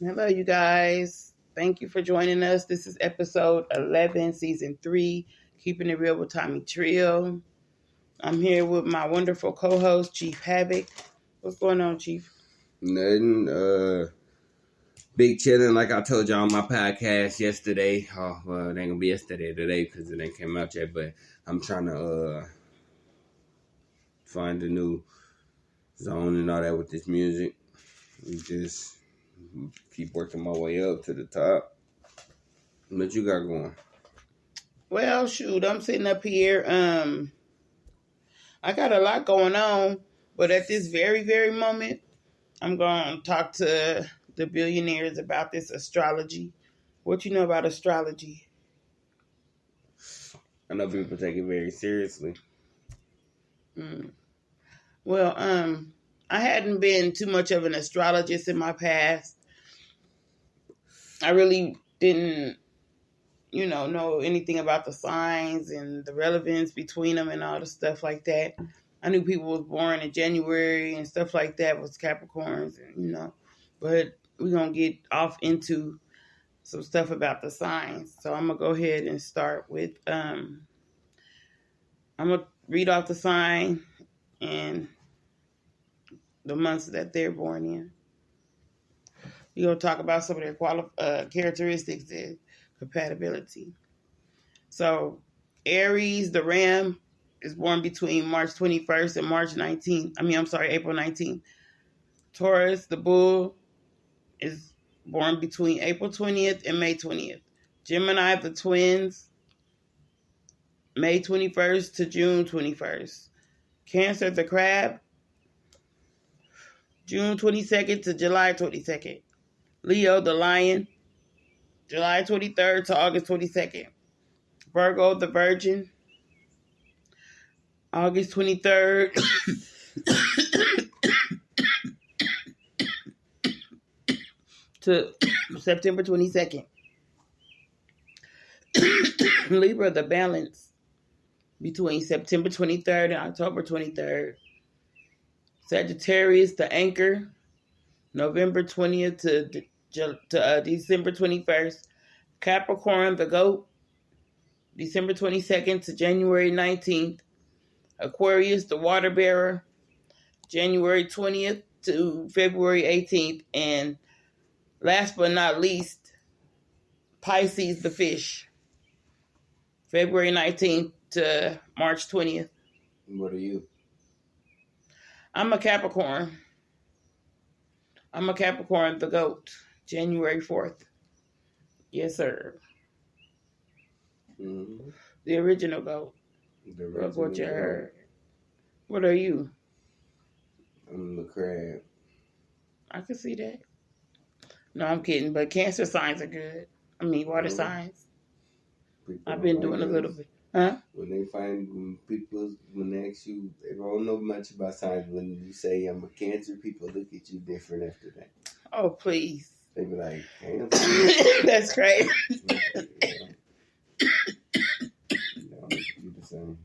Hello, you guys. Thank you for joining us. This is episode 11, season 3, Keeping It Real with Tomii Trill. I'm here with my wonderful co-host, Chief Havoc. What's going on, Chief? Nothing. Big chilling, like I told y'all on my podcast yesterday. Oh, well, it ain't gonna be yesterday today because it ain't came out yet. But I'm trying to find a new zone and all that with this music. And just keep working my way up to the top. What you got going? Well, shoot, I'm sitting up here. I got a lot going on, but at this very, very moment, I'm going to talk to the billionaires about this astrology. What you know about astrology? I know people take it very seriously. Well, I hadn't been too much of an astrologist in my past. I really didn't, know anything about the signs and the relevance between them and all the stuff like that. I knew people was born in January and stuff like that was Capricorns, and, but we're going to get off into some stuff about the signs. So I'm going to go ahead and start with, I'm going to read off the sign and the months that they're born in. We're going to talk about some of their characteristics and compatibility. So Aries, the ram, is born between March 21st and April 19th. Taurus, the bull, is born between April 20th and May 20th. Gemini, the twins, May 21st to June 21st. Cancer, the crab, June 22nd to July 22nd. Leo, the lion, July 23rd to August 22nd. Virgo, the virgin, August 23rd to September 22nd. Libra, the balance, between September 23rd and October 23rd. Sagittarius, the anchor, November 20th to December 21st. Capricorn, the goat, December 22nd to January 19th. Aquarius, the water bearer, January 20th to February 18th. And last but not least, Pisces, the fish, February 19th to March 20th. What are you? I'm a Capricorn. The goat, January 4th. Yes, sir. Mm-hmm. The original goat. Look what you heard. What are you? I'm the crab. I can see that. No, I'm kidding. But Cancer signs are good. I mean, water signs. I've been doing a little bit. Huh? When they ask you, they don't know much about signs. When you say I'm a Cancer, people look at you different after that. Oh, please. They be like, That's crazy. You the same.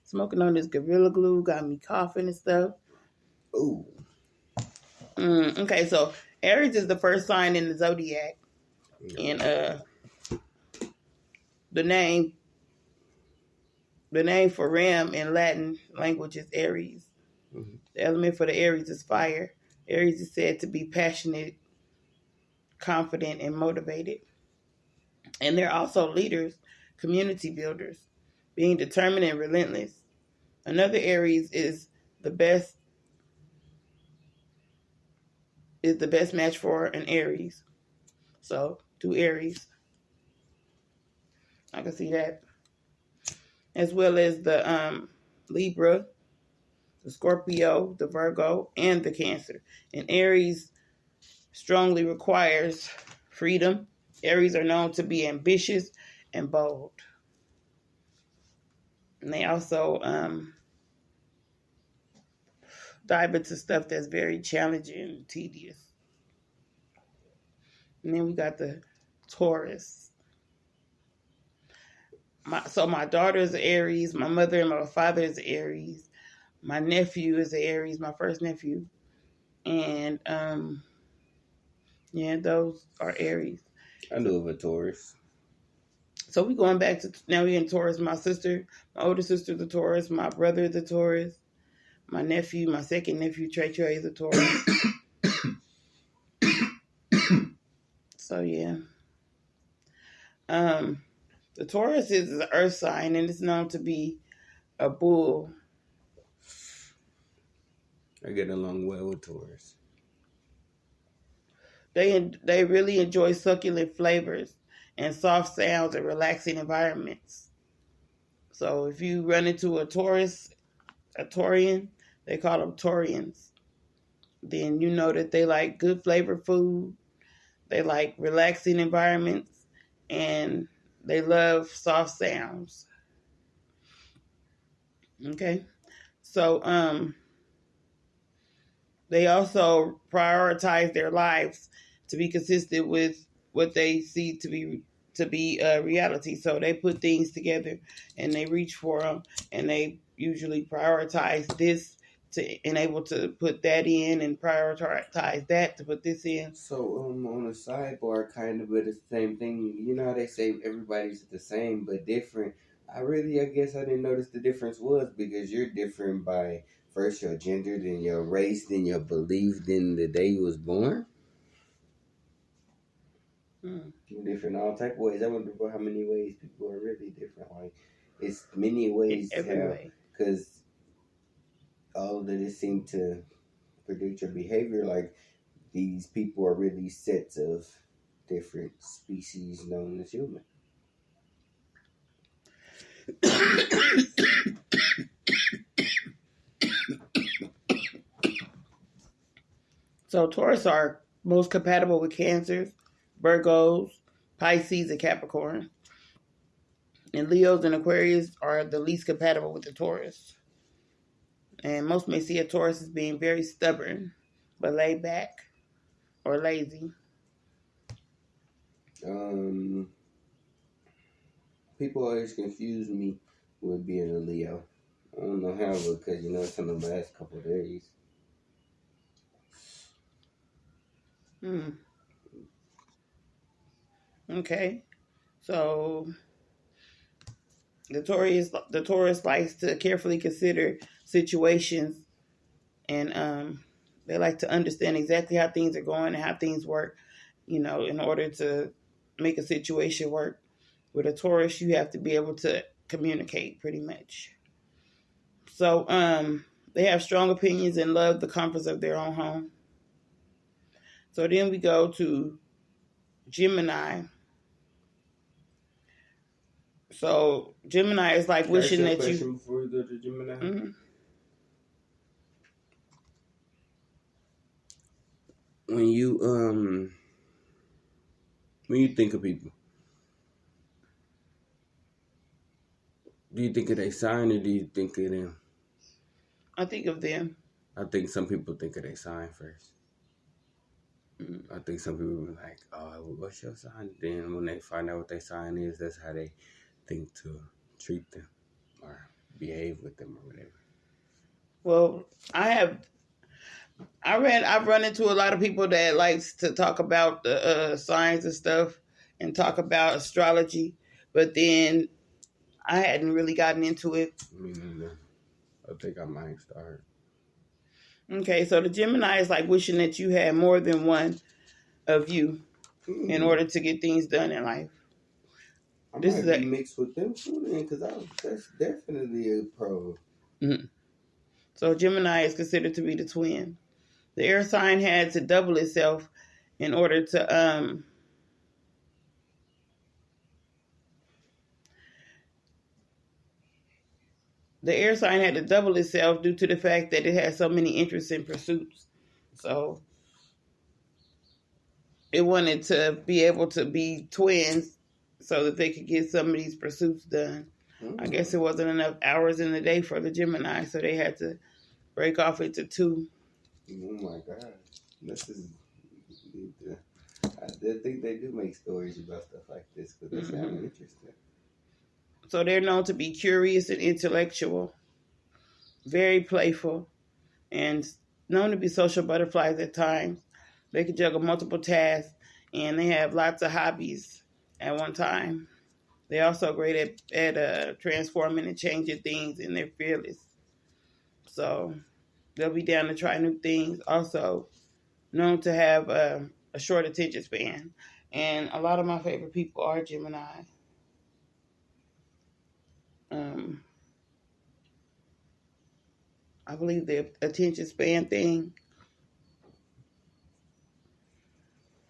Smoking on this Gorilla Glue got me coughing and stuff. Ooh. Okay, so Aries is the first sign in the zodiac. And the name for ram in Latin language is Aries. Mm-hmm. The element for the Aries is fire. Aries is said to be passionate, confident, and motivated. And they're also leaders, community builders, being determined and relentless. Another Aries is the best match for an Aries. So, 2 Aries. I can see that. As well as the Libra, the Scorpio, the Virgo, and the Cancer. And Aries strongly requires freedom. Aries are known to be ambitious and bold. And they also dive into stuff that's very challenging and tedious. And then we got the Taurus. My daughter is an Aries. My mother and my father is an Aries. My nephew is an Aries, my first nephew. And Yeah, those are Aries. I knew of a Taurus. So we going back to now we in Taurus. My older sister, the Taurus. My brother, the Taurus. My nephew, my second nephew, Trey, is a Taurus. So yeah. The Taurus is an earth sign and it's known to be a bull. I get along well with Taurus. They really enjoy succulent flavors and soft sounds and relaxing environments. So if you run into a Taurian, they call them Taurians. Then you know that they like good flavored food, they like relaxing environments, and they love soft sounds. Okay, so they also prioritize their lives to be consistent with what they see to be reality. So they put things together and they reach for them, and they usually prioritize this to enable to put that in, and prioritize that to put this in. So on a sidebar, kind of, but it's the same thing. You know how they say everybody's the same but different. I guess I didn't notice the difference was because you're different by first your gender, then your race, then your belief, then the day you was born. You're different all type of ways. I wonder how many ways people are really different. Like it's many ways because all of it seem to predict your behavior. Like these people are really sets of different species known as human. So Taurus are most compatible with Cancers, Virgos, Pisces, and Capricorn. And Leos and Aquarius are the least compatible with the Taurus. And most may see a Taurus as being very stubborn, but laid back or lazy. People always confuse me with being a Leo. I don't know how, because it's in the last couple of days. Okay, so the Taurus likes to carefully consider situations, and they like to understand exactly how things are going and how things work, in order to make a situation work. With a Taurus, you have to be able to communicate pretty much. So they have strong opinions and love the comforts of their own home. So then we go to Gemini. So Gemini is like wishing that you. Before we go to Gemini. Mm-hmm. When you think of people, do you think of their sign or do you think of them? I think of them. I think some people think of their sign first. I think some people are like, "Oh, what's your sign?" Then when they find out what their sign is, that's how they think to treat them or behave with them or whatever. Well, I've run into a lot of people that likes to talk about the signs and stuff and talk about astrology, but then I hadn't really gotten into it. Me neither. I think I might start. Okay, so the Gemini is like wishing that you had more than one of you in order to get things done in life. I might be mixed with them too, then, because that's definitely a pro. Mm-hmm. So Gemini is considered to be the twin. The air sign had to double itself in order to the air sign had to double itself due to the fact that it had so many interests and pursuits. So it wanted to be able to be twins so that they could get some of these pursuits done. Mm-hmm. I guess it wasn't enough hours in the day for the Gemini, so they had to break off into two. Oh my God. I think they do make stories about stuff like this because they sound interesting. So they're known to be curious and intellectual, very playful, and known to be social butterflies at times. They can juggle multiple tasks, and they have lots of hobbies at one time. They're also great at transforming and changing things, and they're fearless. So they'll be down to try new things. Also known to have a short attention span. And a lot of my favorite people are Gemini. I believe the attention span thing,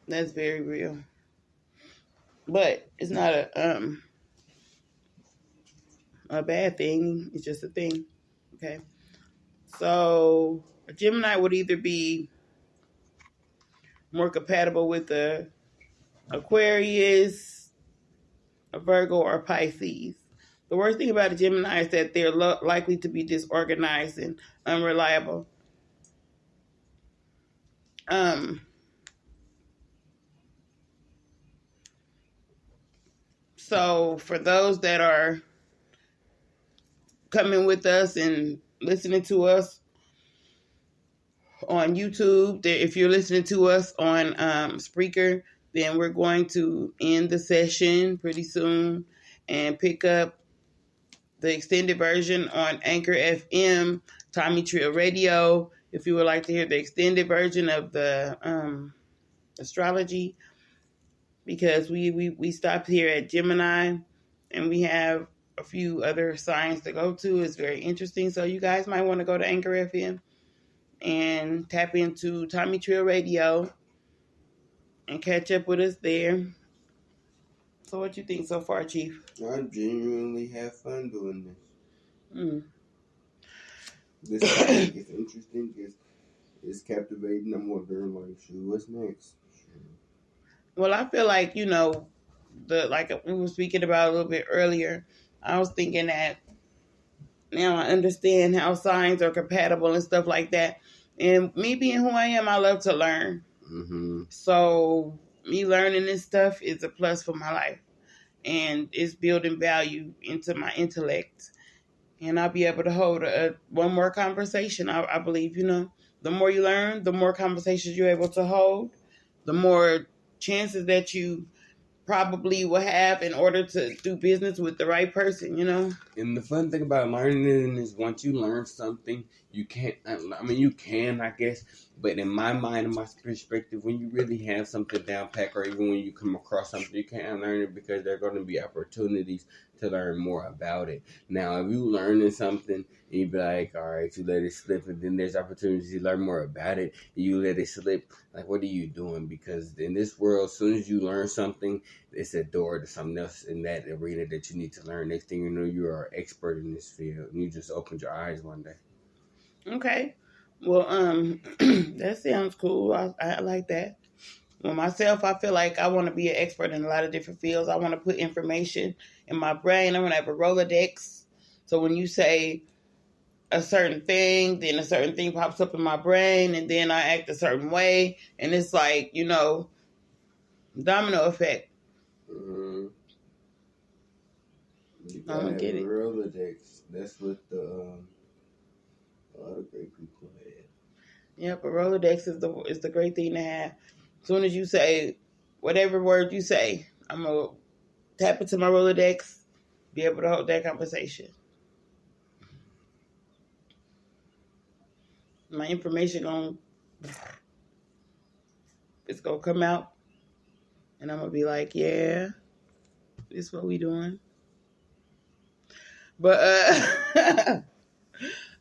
that's very real. But it's not a bad thing. It's just a thing. Okay. So a Gemini would either be more compatible with the Aquarius, a Virgo, or a Pisces. The worst thing about a Gemini is that they're likely to be disorganized and unreliable. So for those that are coming with us and listening to us on YouTube, if you're listening to us on Spreaker, then we're going to end the session pretty soon and pick up the extended version on Anchor FM, Tomii Trill Radio. If you would like to hear the extended version of the astrology, because we stopped here at Gemini and we have a few other signs to go to. It's very interesting. So you guys might want to go to Anchor FM and tap into Tomii Trill Radio and catch up with us there. So what you think so far, Chief? I genuinely have fun doing this. This topic is interesting. It's captivating. I'm wondering, like, what's next? Well, I feel like, like we were speaking about a little bit earlier, I was thinking that now I understand how signs are compatible and stuff like that. And me being who I am, I love to learn. Mm-hmm. So me learning this stuff is a plus for my life. And it's building value into my intellect. And I'll be able to hold one more conversation. I believe, the more you learn, the more conversations you're able to hold, the more chances that you probably will have in order to do business with the right person, And the fun thing about learning is once you learn something, you can't, you can, I guess, but in my mind and my perspective, when you really have something down pack, or even when you come across something, you can't learn it because there are going to be opportunities to learn more about it. Now, if you learning something and you be like, all right, you let it slip, and then there's opportunities to learn more about it, and you let it slip, like, what are you doing? Because in this world, as soon as you learn something, it's a door to something else in that arena that you need to learn. Next thing you know, you are an expert in this field, and you just opened your eyes one day. Okay. Well, that sounds cool. I like that. Well, myself, I feel like I want to be an expert in a lot of different fields. I want to put information in my brain. I want to have a Rolodex. So when you say a certain thing, then a certain thing pops up in my brain, and then I act a certain way. And it's like, domino effect. Mm-hmm. You gotta get it. Rolodex. That's what a lot of great people have. Yep, a Rolodex is the great thing to have. As soon as you say whatever word you say, I'm gonna tap into my Rolodex, be able to hold that conversation. My information it's gonna come out, and I'm gonna be like, yeah, this is what we doing. But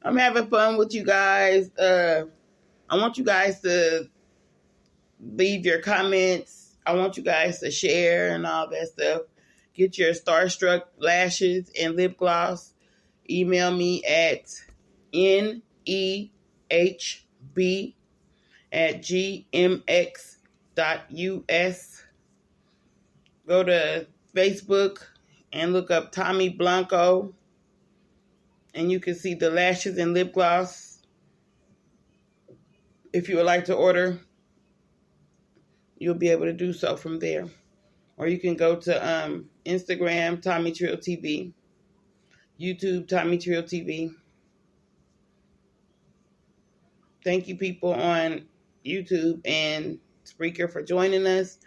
I'm having fun with you guys. I want you guys to leave your comments. I want you guys to share and all that stuff. Get your Starstruck lashes and lip gloss. Email me at nehb@gmx.us. Go to Facebook and look up Tommy Blanco, and you can see the lashes and lip gloss. If you would like to order, you'll be able to do so from there. Or you can go to Instagram, Tomii Trill TV, YouTube, Tomii Trill TV. Thank you, people on YouTube and Spreaker for joining us.